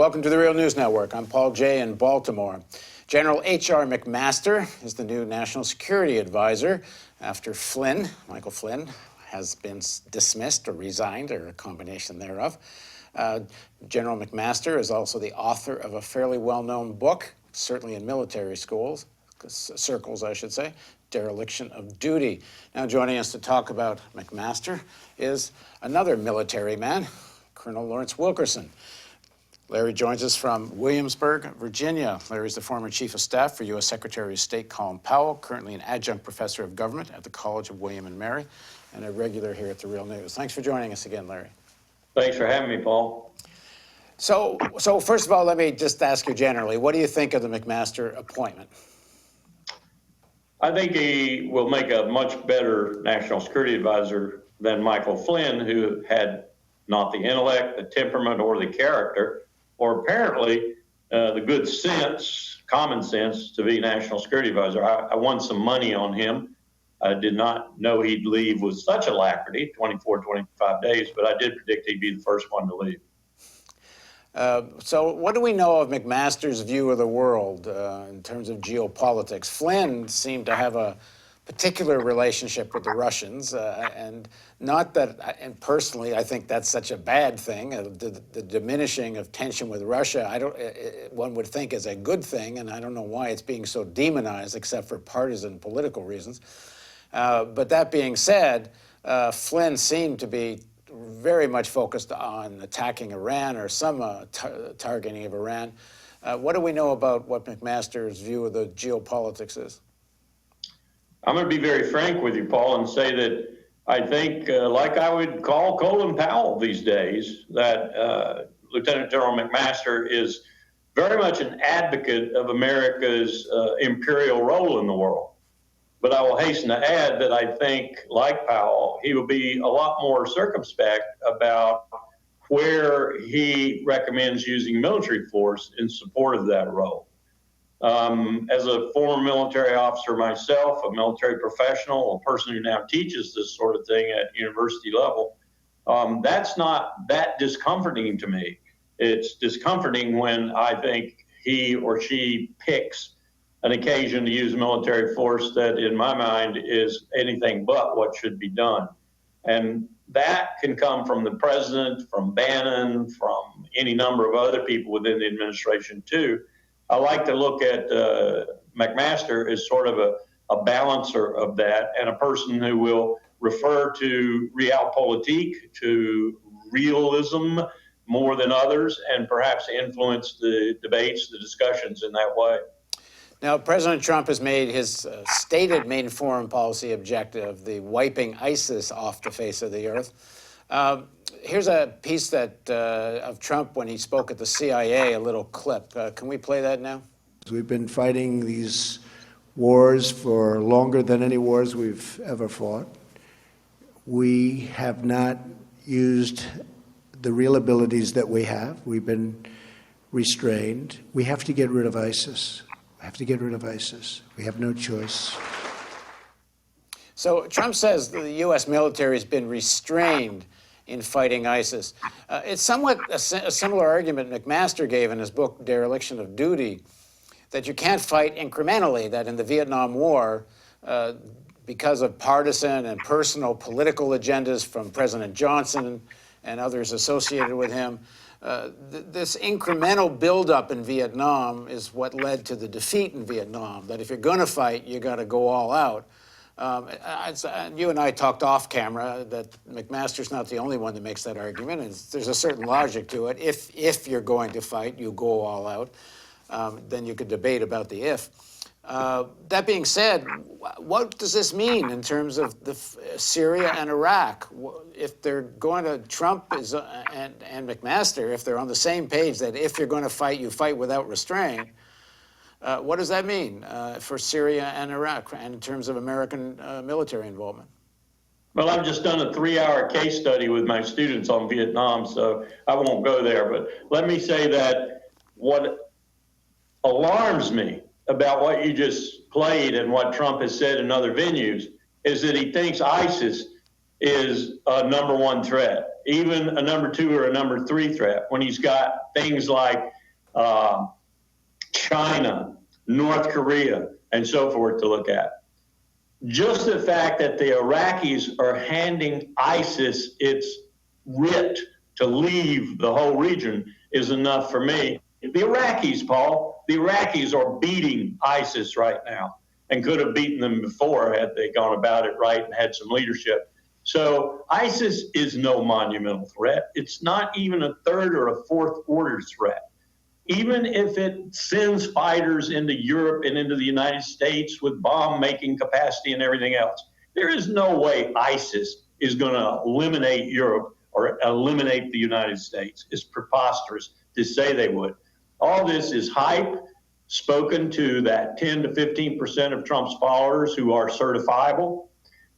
Welcome to the Real News Network. I'm Paul Jay in Baltimore. General H.R. McMaster is the new National Security Advisor after Flynn, Michael Flynn, has been dismissed or resigned, or a combination thereof. General McMaster is also the author of a fairly well-known book, certainly in military circles, I should say, Dereliction of Duty. Now joining us to talk about McMaster is another military man, Colonel Lawrence Wilkerson. Larry joins us from Williamsburg, Virginia. Larry's the former Chief of Staff for U.S. Secretary of State Colin Powell, currently an adjunct professor of government at the College of William and Mary, and a regular here at the Real News. Thanks for joining us again, Larry. Thanks for having me, Paul. So first of all, let me just ask you generally, what do you think of the McMaster appointment? I think he will make a much better national security advisor than Michael Flynn, who had not the intellect, the temperament, or the character, or apparently the good sense, common sense, to be national security advisor. I won some money on him. I did not know he'd leave with such alacrity, 24, 25 days, but I did predict he'd be the first one to leave. So what do we know of McMaster's view of the world in terms of geopolitics? Flynn seemed to have a particular relationship with the Russians, and not that, and personally, I think that's such a bad thing. The diminishing of tension with Russia, one would think is a good thing, and I don't know why it's being so demonized except for partisan political reasons. But that being said, Flynn seemed to be very much focused on attacking Iran or some targeting of Iran. What do we know about what McMaster's view of the geopolitics is? I'm going to be very frank with you, Paul, and say that I think, like I would call Colin Powell these days, that Lieutenant General McMaster is very much an advocate of America's imperial role in the world. But I will hasten to add that I think, like Powell, he will be a lot more circumspect about where he recommends using military force in support of that role. As a former military officer myself, a military professional, a person who now teaches this sort of thing at university level, that's not that discomforting to me. It's discomforting when I think he or she picks an occasion to use military force that, in my mind, is anything but what should be done. And that can come from the president, from Bannon, from any number of other people within the administration, too. I like to look at McMaster as sort of a balancer of that, and a person who will refer to Realpolitik, to realism more than others, and perhaps influence the debates, the discussions in that way. Now, President Trump has made his stated main foreign policy objective, the wiping ISIS off the face of the earth. Here's a piece of Trump when he spoke at the CIA, a little clip. Can we play that now? We've been fighting these wars for longer than any wars we've ever fought. We have not used the real abilities that we have. We've been restrained. We have to get rid of ISIS. We have to get rid of ISIS. We have no choice. So Trump says the U.S. military has been restrained in fighting ISIS. It's somewhat a similar argument McMaster gave in his book, Dereliction of Duty, that you can't fight incrementally, that in the Vietnam War, because of partisan and personal political agendas from President Johnson and others associated with him, this incremental buildup in Vietnam is what led to the defeat in Vietnam, that if you're going to fight, you got to go all out. You and I talked off camera that McMaster's not the only one that makes that argument, and there's a certain logic to it. If you're going to fight, you go all out. Then you could debate about the if. That being said, what does this mean in terms of Syria and Iraq? If they're going to, Trump and McMaster, if they're on the same page that if you're going to fight, you fight without restraint, what does that mean for Syria and Iraq and in terms of American military involvement? Well, I've just done a 3-hour case study with my students on Vietnam, so I won't go there. But let me say that what alarms me about what you just played and what Trump has said in other venues is that he thinks ISIS is a number one threat, even a number two or a number three threat, when he's got things like China, North Korea, and so forth to look at. Just the fact that the Iraqis are handing ISIS its writ to leave the whole region is enough for me. The Iraqis, Paul, the Iraqis are beating ISIS right now and could have beaten them before had they gone about it right and had some leadership. So ISIS is no monumental threat. It's not even a third or a fourth order threat. Even if it sends fighters into Europe and into the United States with bomb-making capacity and everything else, there is no way ISIS is going to eliminate Europe or eliminate the United States. It's preposterous to say they would. All this is hype spoken to that 10 to 15% of Trump's followers who are certifiable.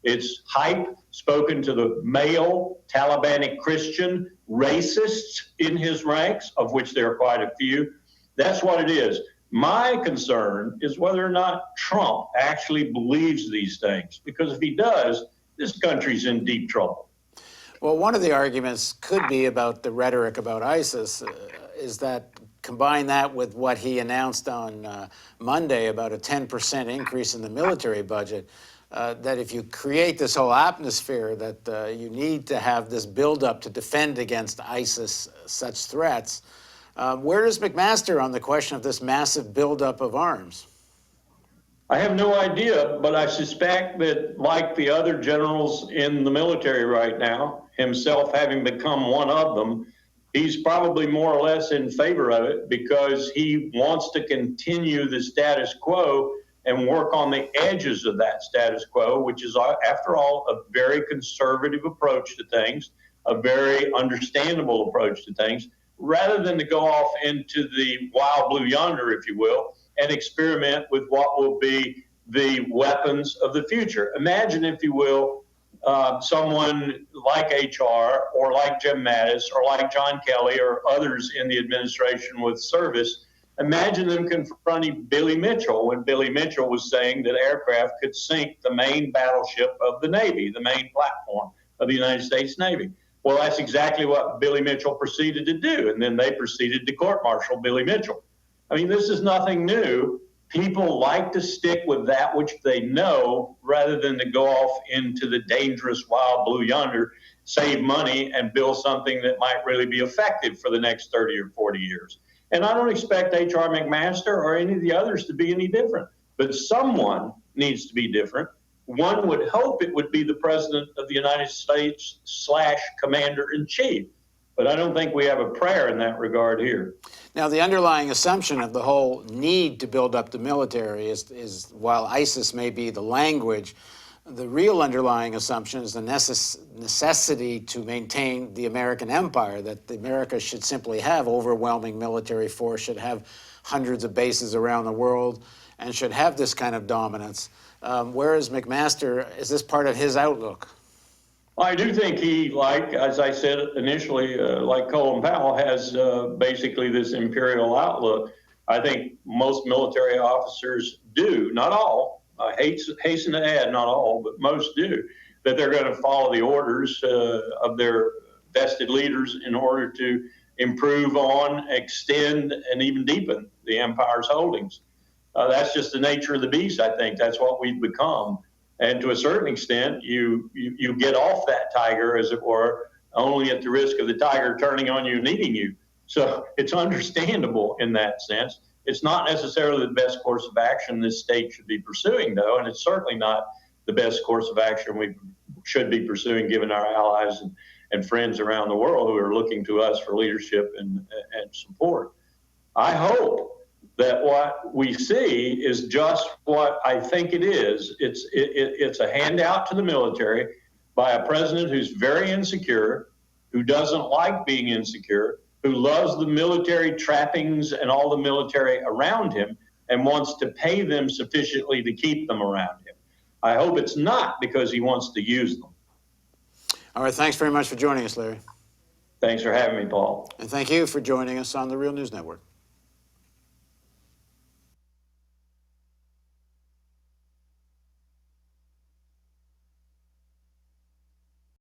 It's hype spoken to the male Talibanic Christian racists in his ranks, of which there are quite a few. That's what it is. My concern is whether or not Trump actually believes these things, because if he does, this country's in deep trouble. Well, one of the arguments could be about the rhetoric about ISIS is that combine that with what he announced on Monday about a 10% increase in the military budget, that if you create this whole atmosphere that you need to have this buildup to defend against ISIS, such threats, where is McMaster on the question of this massive buildup of arms? I have no idea, but I suspect that, like the other generals in the military right now, himself having become one of them, he's probably more or less in favor of it because he wants to continue the status quo and work on the edges of that status quo, which is, after all, a very conservative approach to things, a very understandable approach to things, rather than to go off into the wild blue yonder, if you will, and experiment with what will be the weapons of the future. Imagine, if you will, someone like H.R. or like Jim Mattis or like John Kelly or others in the administration with service. Imagine them confronting Billy Mitchell when Billy Mitchell was saying that aircraft could sink the main battleship of the Navy, the main platform of the United States Navy. Well, that's exactly what Billy Mitchell proceeded to do, and then they proceeded to court-martial Billy Mitchell. I mean, this is nothing new. People like to stick with that which they know rather than to go off into the dangerous wild blue yonder, save money, and build something that might really be effective for the next 30 or 40 years. And I don't expect H.R. McMaster or any of the others to be any different, but someone needs to be different. One would hope it would be the President of the United States / Commander-in-Chief, but I don't think we have a prayer in that regard here. Now, the underlying assumption of the whole need to build up the military is while ISIS may be the language, the real underlying assumption is the necessity to maintain the American empire, that America should simply have overwhelming military force, should have hundreds of bases around the world, and should have this kind of dominance. Whereas McMaster, is this part of his outlook? I do think he, like, as I said initially, like Colin Powell, has basically this imperial outlook. I think most military officers do, not all. I hasten to add, not all, but most do, that they're going to follow the orders of their vested leaders in order to improve on, extend, and even deepen the empire's holdings. That's just the nature of the beast, I think. That's what we've become. And to a certain extent, you get off that tiger, as it were, only at the risk of the tiger turning on you and eating you. So it's understandable in that sense. It's not necessarily the best course of action this state should be pursuing, though, and it's certainly not the best course of action we should be pursuing given our allies and friends around the world who are looking to us for leadership and support. I hope that what we see is just what I think it is. It's a handout to the military by a president who's very insecure, who doesn't like being insecure, who loves the military trappings and all the military around him and wants to pay them sufficiently to keep them around him. I hope it's not because he wants to use them. All right, thanks very much for joining us, Larry. Thanks for having me, Paul. And thank you for joining us on the Real News Network.